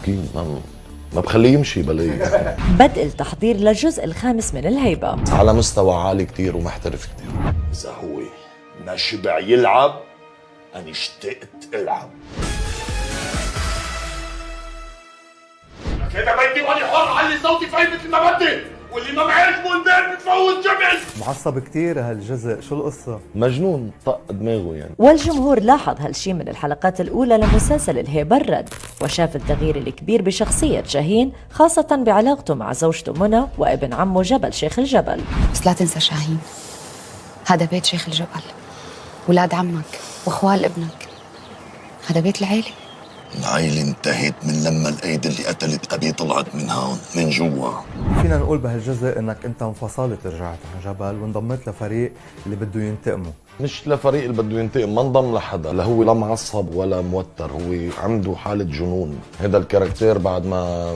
اكيد ما بخليه يمشي بلاي. بدء التحضير للجزء الخامس من الهيبة على مستوى عالي كتير ومحترف كتير. إذا هو ما شبع يلعب أنا اشتقت ألعب. لك هذا بيتي وأنا حر علي صوتي في مثل ما بدي، واللي ما بعجبه البيت بتفوت جمل. معصب كتير هالجزء، شو القصة؟ مجنون طق دماغه يعني. والجمهور لاحظ هالشي من الحلقات الأولى لمسلسل الهيبة الرد، وشاف التغيير الكبير بشخصية شاهين، خاصة بعلاقته مع زوجته منى وابن عمه جبل شيخ الجبل. بس لا تنسى شاهين، هذا بيت شيخ الجبل، ولاد عمك واخوال ابنك، هذا بيت العيلة. العيلة انتهت من لما الأيدي اللي قتلت أبي طلعت من هون من جوا. فينا نقول بهالجزء انك انت انفصلت، رجعت عن جبل وانضميت لفريق اللي بده ينتقموا. مش لفريق اللي بده ينتقم، ما انضم لحدا، لا هو لا معصب ولا موتر، هو عنده حالة جنون. هذا الكاركتير بعد ما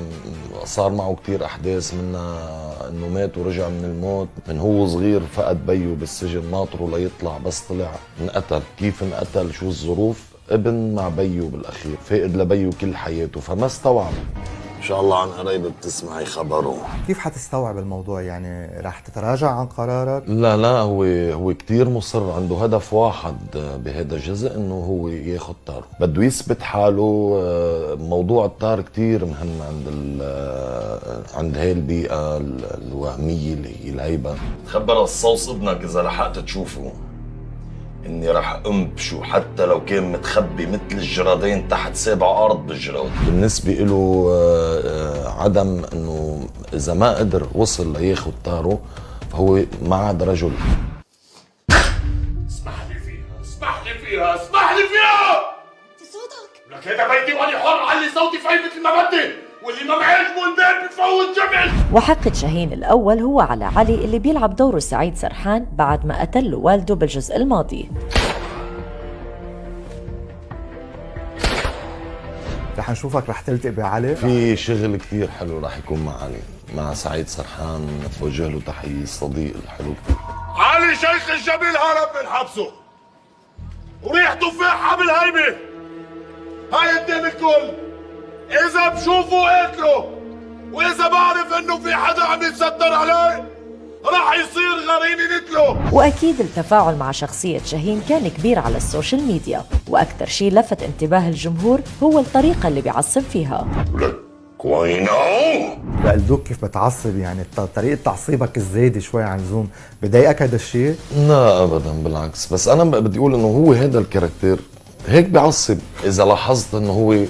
صار معه كتير أحداث، منها إنه مات ورجع من الموت، من هو صغير فقد بيه بالسجن، ناطره ليطلع، بس طلع انقتل. كيف انقتل؟ شو الظروف؟ ابن مع بيه بالأخير، فاقد لبيه كل حياته، فما استوعب. إن شاء الله عن قريب بتسمعي خبره. كيف حتستوعب الموضوع؟ يعني رح تتراجع عن قرارك؟ لا هو كتير مصر، عنده هدف واحد بهذا الجزء، انه هو ياخد طاره، بده يثبت حاله. موضوع الطار كتير مهم عند هاي البيئة الوهمية اللي هي الهيبة. خبر الصوص ابنك إذا لحقت تشوفه إني رح أنبشه حتى لو كان متخبي مثل الجرادين تحت سابع أرض بالجراد. بالنسبة له عدم انه اذا ما قدر وصل لياخد طاره فهو ما عاد رجل. اسمح لي فيها، اسمح لي فيها، اسمح لي فيها. صوتك لك هذا بيتي وأنا حر علي صوتي في مثل ما بدي، واللي ما بعجبه البيت بتفوت جمل. وحقد شاهين الأول هو على علي اللي بيلعب دوره سعيد سرحان بعد ما قتل والده بالجزء الماضي. رح نشوفك رح تلتقي بعلي. في شغل كتير حلو راح يكون مع علي، مع سعيد سرحان، بوجه له تحية، صديق الحلو. علي شيخ الجبل هرب من حبسه وريحته فاحة بالهيبة. هاي قدام الكل، إذا بشوفه اكله، وإذا بعرف إنه في حدا عم يتستر عليه راح يصير غريمي مثله. وأكيد التفاعل مع شخصية شاهين كان كبير على السوشيال ميديا، وأكثر شيء لفت انتباه الجمهور هو الطريقة اللي بيعصب فيها. لك وينه؟ بقلدوك كيف بتعصب، يعني طريقة تعصيبك الزايدة شوي عن اللزوم، بضايقك هذا الشيء؟ لا ابدا بالعكس، بس انا بدي اقول انه هو هذا الكاركتير هيك بيعصب. اذا لاحظت انه هو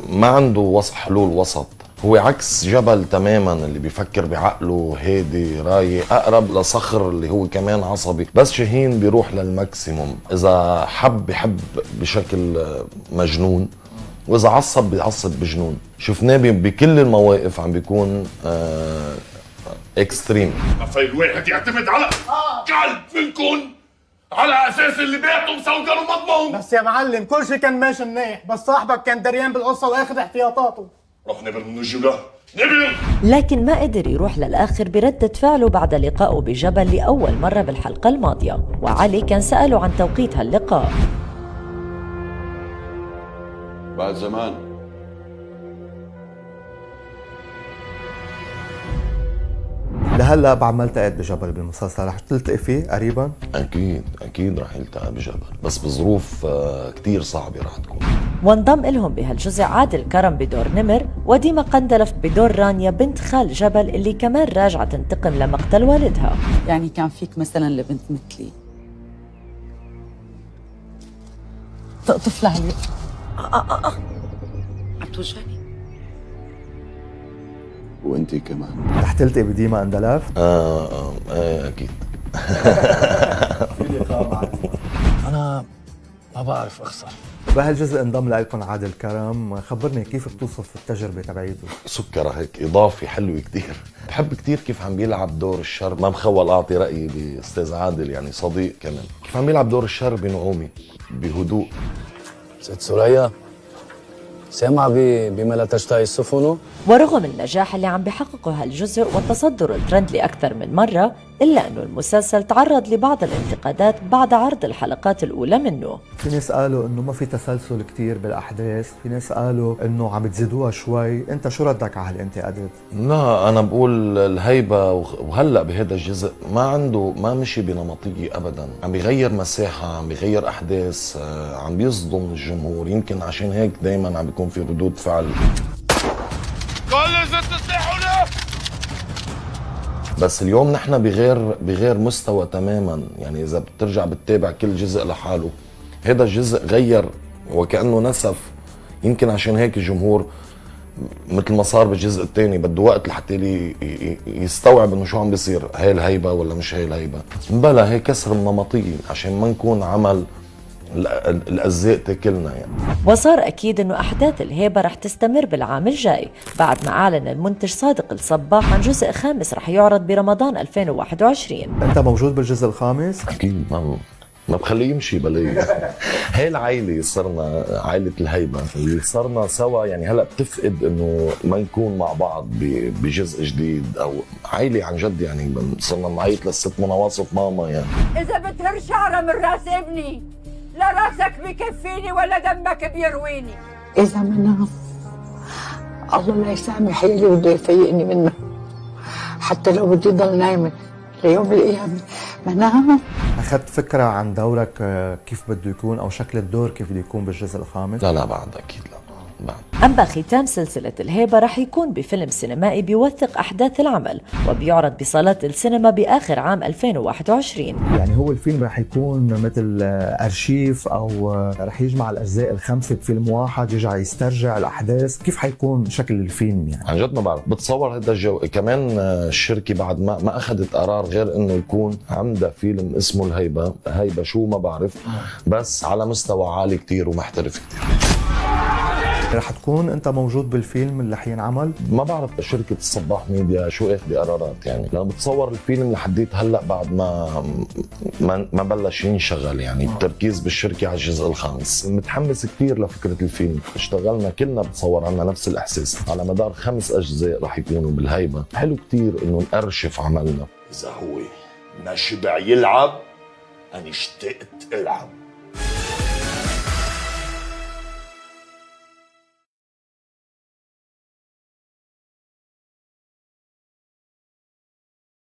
ما عنده حلول وسط، هو عكس جبل تماما اللي بيفكر بعقله، هادي رايق، اقرب لصخر اللي هو كمان عصبي. بس شاهين بيروح للماكسيموم، اذا حب بحب بشكل مجنون، واذا عصب بيعصب بجنون. شفناه بكل المواقف عم بيكون اكستريم. في الواحد يعتمد على كلب منكن على اساس اللي بيعته مسوقر ومضمون. بس يا معلم كل شيء كان ماشي منيح، بس صاحبك كان دريان بالقصه واخد احتياطاته. روح نبل من الجبلة، نبل. لكن ما قدر يروح للآخر بردة فعله بعد لقائه بجبل لأول مرة بالحلقة الماضية، وعلي كان سأله عن توقيت هاللقاء. بعد زمان. لهلا بعد ما التقيت بجبل بالمسلسل رح تلتقي فيه قريبا؟ اكيد رح يلتقى بجبل، بس بظروف كتير صعبة رح تكون. وانضم لهم بهالجزء عادل كرم بدور نمر، وديما قندلف بدور رانيا بنت خال جبل اللي كمان راجعة تنتقم لمقتل والدها. يعني كان فيك مثلا لبنت مثلي تقطف لها عم توجعني. وانتي كمان رح تلتقي بديما اندلف؟ اكيد. أنا ما بعرف أخسر. بهالجزء انضم لكم عادل كرم، خبرني كيف بتوصف التجربة تبعيته؟ سكر هيك اضافي حلو كتير. بحب كتير كيف عم بيلعب دور الشر، ما بخول اعطي رايي باستاذ عادل، يعني صديق كمان، كيف عم بيلعب دور الشر بنعومه بهدوء. ست سوريا سامع بما لا تشتهي السفن. ورغم النجاح اللي عم بيحققه هالجزء والتصدر الترند لأكثر من مرة، إلا أنه المسلسل تعرض لبعض الانتقادات بعد عرض الحلقات الأولى منه. في ناس قالوا انه ما في تسلسل كتير بالاحداث، في ناس قالوا انه عم بتزيدوها شوي، انت شو ردك على هالانتقادات؟ لا انا بقول الهيبه وهلا بهذا الجزء ما مشي بنمطيه ابدا، عم بيغير مساحه، عم بيغير احداث، عم بيصدم الجمهور. يمكن عشان هيك دائما عم بيكون في ردود فعل. كل زت سلاحنا. بس اليوم نحن بغير مستوى تماما، يعني اذا بترجع بتتابع كل جزء لحاله، هذا الجزء غير وكأنه نسف. يمكن عشان هيك الجمهور مثل ما صار بالجزء الثاني بده وقت لحتى يستوعب انه شو عم بيصير، هاي الهيبه ولا مش هاي الهيبه. بلا هي كسر النمطيه عشان ما نكون عمل الأجزاء تاكلنا يعني. وصار أكيد أنه أحداث الهيبة رح تستمر بالعام الجاي بعد ما أعلن المنتج صادق الصباح عن جزء خامس رح يعرض برمضان 2021. انت موجود بالجزء الخامس؟ اكيد ما بخليه يمشي بلاي. هاي العائله صرنا عائله الهيبه اللي صرنا سوا، يعني هلا بتفقد انه ما نكون مع بعض بجزء جديد او عائله عن جد، يعني صرنا نعيط للست منى واصف ماما يعني. اذا بتهر شعره من راس ابني لا راسك بكفيني ولا دمك بيرويني. إذا منام الله لا يسامح يلي بده يفيقني منه، حتى لو بدي ضل نايمة ليوم القيامة منام. اخذت فكره عن دورك كيف بده يكون او شكل الدور كيف بده يكون بالجزء الخامس؟ لا بعد اكيد لا بعد. أما ختام سلسلة الهيبة رح يكون بفيلم سينمائي بيوثق أحداث العمل وبيعرض بصالات السينما بآخر عام 2021. يعني هو الفيلم رح يكون مثل أرشيف أو رح يجمع الأجزاء الخمسة بفيلم واحد، يرجع يسترجع الأحداث، كيف حيكون شكل الفيلم يعني؟ عن جد ما بعرف، بتصور هذا الجو. كمان الشركة بعد ما أخذت قرار غير إنه يكون عندها فيلم اسمه الهيبة، هيبة شو ما بعرف، بس على مستوى عالي كتير ومحترف كتير. رح تكون انت موجود بالفيلم اللي حينعمل؟ ما بعرف شركة الصباح ميديا شو اخذ قرارات، يعني لما بتصور الفيلم لحديت هلا بعد ما بلش ينشغل، يعني التركيز بالشركة على الجزء الخامس. متحمس كثير لفكرة الفيلم، اشتغلنا كلنا بتصور عنا نفس الاحساس على مدار 5 أجزاء رح يكونوا بالهيبة. حلو كثير انه نأرشف عملنا. اذا هو ما شبع يلعب انا اشتقت العب.